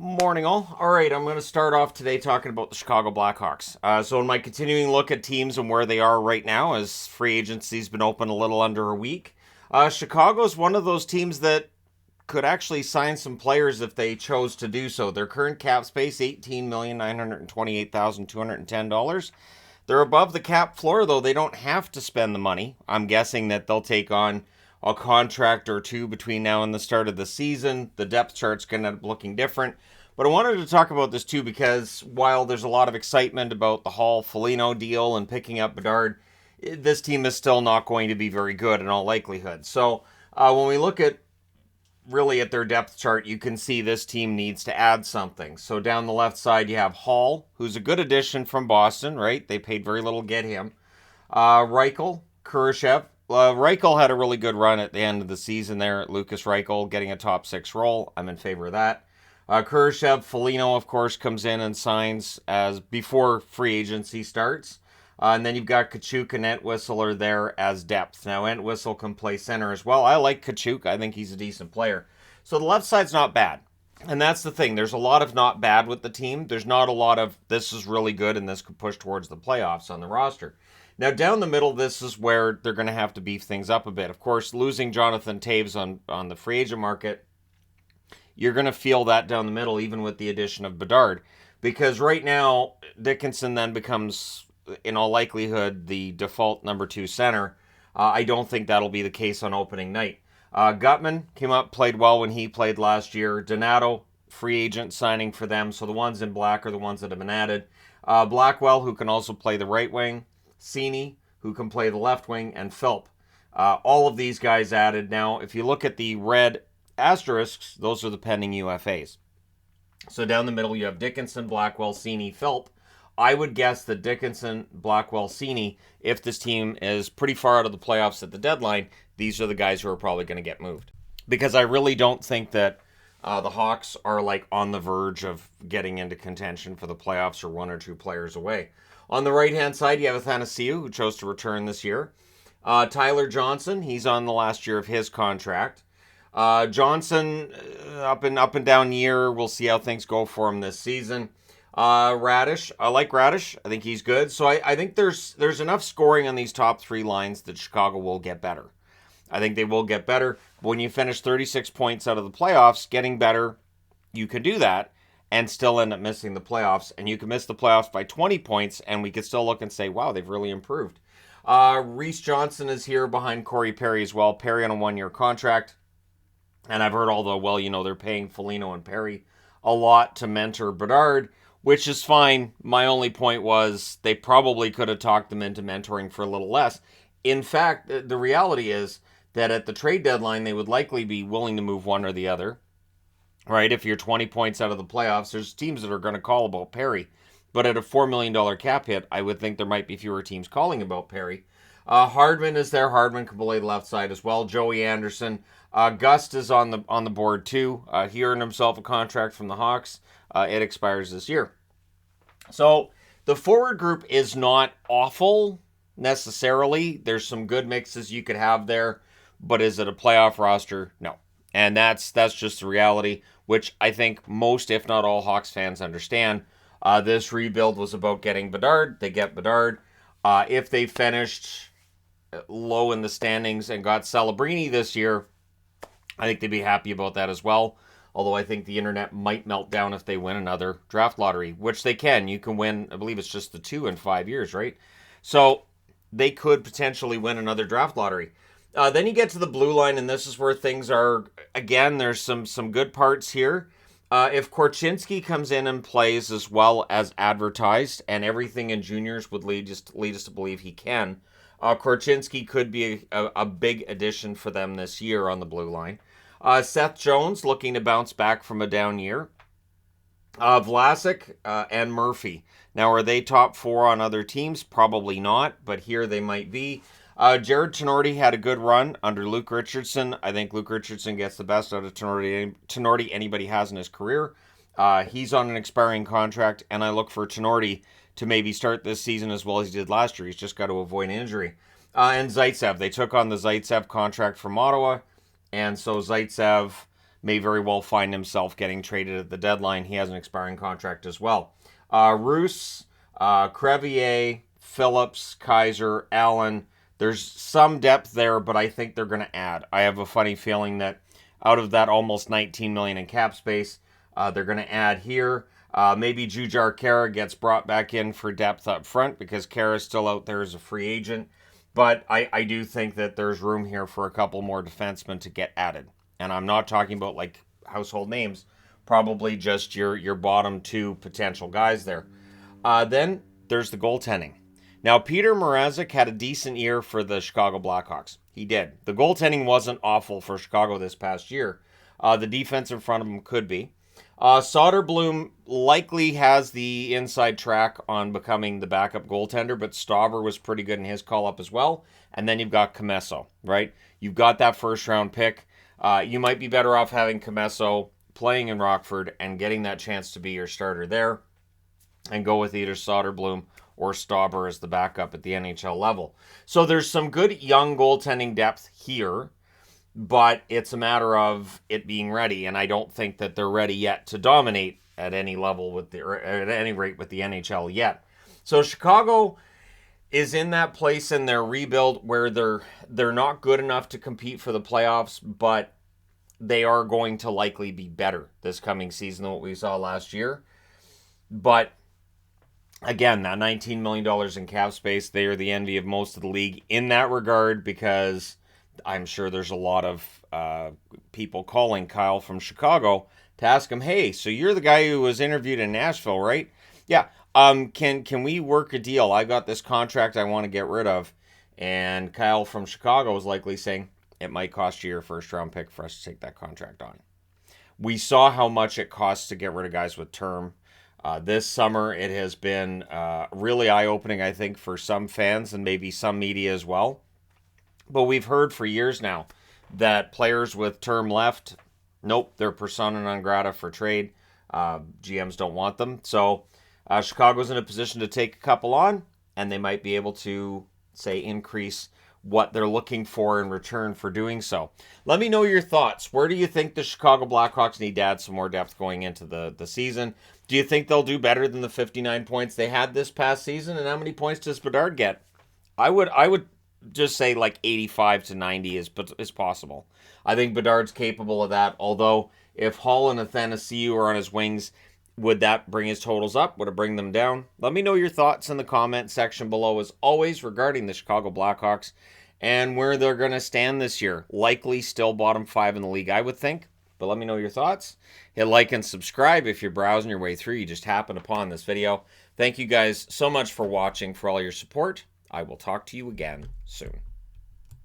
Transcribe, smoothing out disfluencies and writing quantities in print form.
Morning, all. All right, I'm going to start off today talking about the Chicago Blackhawks. So, in my continuing look at teams and where they are right now, as free agency's been open a little under a week, Chicago's one of those teams that could actually sign some players if they chose to do so. Their current cap space, $18,928,210. They're above the cap floor, though they don't have to spend the money. I'm guessing that they'll take on a contract or two between now and the start of the season. The depth chart's going to end up looking different. But I wanted to talk about this too because while there's a lot of excitement about the Hall-Foligno deal and picking up Bedard, this team is still not going to be very good in all likelihood. So when we look at really at their depth chart, you can see this team needs to add something. So down the left side, you have Hall, who's a good addition from Boston, right? They paid very little to get him. Reichel, Kurashev. Reichel had a really good run at the end of the season there. Lucas Reichel getting a top six role. I'm in favor of that. Kurashev, Foligno, of course, comes in and signs as before free agency starts. And then you've got Tkachuk and Entwistle are there as depth. Now, Entwistle can play center as well. I like Tkachuk. I think he's a decent player. So the left side's not bad. And that's the thing. There's a lot of not bad with the team. There's not a lot of this is really good and this could push towards the playoffs on the roster. Now, down the middle, this is where they're going to have to beef things up a bit. Of course, losing Jonathan Toews on the free agent market, you're going to feel that down the middle, even with the addition of Bedard. Because right now, Dickinson then becomes, in all likelihood, the default number 2 center. I don't think that'll be the case on opening night. Gutman came up, played well when he played last year. Donato, free agent signing for them. So the ones in black are the ones that have been added. Blackwell, who can also play the right wing. Cini, who can play the left wing. And Philp. All of these guys added. Now, if you look at the red asterisks, those are the pending UFAs. So down the middle, you have Dickinson, Blackwell, Cini, Philp. I would guess that Dickinson, Blackwell, Cini, if this team is pretty far out of the playoffs at the deadline, these are the guys who are probably going to get moved. Because I really don't think that the Hawks are like on the verge of getting into contention for the playoffs or one or two players away. On the right-hand side, you have Athanasiou, who chose to return this year. Tyler Johnson, he's on the last year of his contract. Johnson, up and down year. We'll see how things go for him this season. Radish, I like Radish. I think he's good. So I think there's enough scoring on these top three lines that Chicago will get better. I think they will get better. When you finish 36 points out of the playoffs, getting better, you can do that and still end up missing the playoffs. And you can miss the playoffs by 20 points, and we could still look and say, wow, they've really improved. Reese Johnson is here behind Corey Perry as well. Perry on a 1-year contract. And I've heard they're paying Foligno and Perry a lot to mentor Bedard, which is fine. My only point was they probably could have talked them into mentoring for a little less. In fact, the reality is that at the trade deadline, they would likely be willing to move one or the other, right? If you're 20 points out of the playoffs, there's teams that are going to call about Perry. But at a $4 million cap hit, I would think there might be fewer teams calling about Perry. Hardman is there. Hardman can play the left side as well. Joey Anderson. Gust is on the board too. He earned himself a contract from the Hawks. It expires this year. So the forward group is not awful necessarily. There's some good mixes you could have there, but is it a playoff roster? No. And that's just the reality, which I think most, if not all, Hawks fans understand. This rebuild was about getting Bedard. They get Bedard. If they finished low in the standings and got Celebrini this year, I think they'd be happy about that as well. Although I think the internet might melt down if they win another draft lottery, which they can. You can win, I believe it's just the 2 in 5 years, right? So they could potentially win another draft lottery. Then you get to the blue line, and this is where things are, again, there's some good parts here. If Korchinski comes in and plays as well as advertised, and everything in juniors would lead us to believe he can, Korchinski could be a big addition for them this year on the blue line. Seth Jones looking to bounce back from a down year. Vlasic and Murphy. Now, are they top 4 on other teams? Probably not, but here they might be. Jared Tenorti had a good run under Luke Richardson. I think Luke Richardson gets the best out of Tenorti anybody has in his career. He's on an expiring contract, and I look for Tenorti to maybe start this season as well as he did last year. He's just got to avoid injury. And Zaitsev. They took on the Zaitsev contract from Ottawa, and so Zaitsev may very well find himself getting traded at the deadline. He has an expiring contract as well. Roos, Crevier, Phillips, Kaiser, Allen. There's some depth there, but I think they're going to add. I have a funny feeling that out of that almost $19 million in cap space, they're going to add here. Maybe Jujhar Khaira gets brought back in for depth up front because Khaira's still out there as a free agent. But I do think that there's room here for a couple more defensemen to get added. And I'm not talking about like household names, probably just your bottom two potential guys there. Then there's the goaltending. Now, Peter Mrazek had a decent year for the Chicago Blackhawks. He did. The goaltending wasn't awful for Chicago this past year. The defense in front of him could be. Soderblom likely has the inside track on becoming the backup goaltender, but Stauber was pretty good in his call-up as well. And then you've got Commesso, right? You've got that first-round pick. You might be better off having Commesso playing in Rockford and getting that chance to be your starter there and go with either Soderblom or Stauber as the backup at the NHL level. So there's some good young goaltending depth here, but it's a matter of it being ready, and I don't think that they're ready yet to dominate at any level or at any rate with the NHL yet. So Chicago is in that place in their rebuild where they're not good enough to compete for the playoffs, but they are going to likely be better this coming season than what we saw last year. But again, that $19 million in cap space, they are the envy of most of the league in that regard, because I'm sure there's a lot of people calling Kyle from Chicago to ask him, hey, so you're the guy who was interviewed in Nashville, right? Yeah. Can we work a deal? I got this contract I want to get rid of. And Kyle from Chicago is likely saying, it might cost you your first-round pick for us to take that contract on. We saw how much it costs to get rid of guys with term. This summer, it has been really eye-opening, I think, for some fans and maybe some media as well. But we've heard for years now that players with term left, nope, they're persona non grata for trade. GMs don't want them. So Chicago's in a position to take a couple on, and they might be able to, say, increase what they're looking for in return for doing so. Let me know your thoughts. Where do you think the Chicago Blackhawks need to add some more depth going into the season? Do you think they'll do better than the 59 points they had this past season? And how many points does Bedard get? I would just say like 85 to 90 is possible. I think Bedard's capable of that, although if Hall and Athanasiou are on his wings, would that bring his totals up? Would it bring them down? Let me know your thoughts in the comment section below, as always, regarding the Chicago Blackhawks and where they're going to stand this year. Likely still bottom 5 in the league, I would think. But let me know your thoughts. Hit like and subscribe if you're browsing your way through. You just happened upon this video. Thank you guys so much for watching, for all your support. I will talk to you again soon.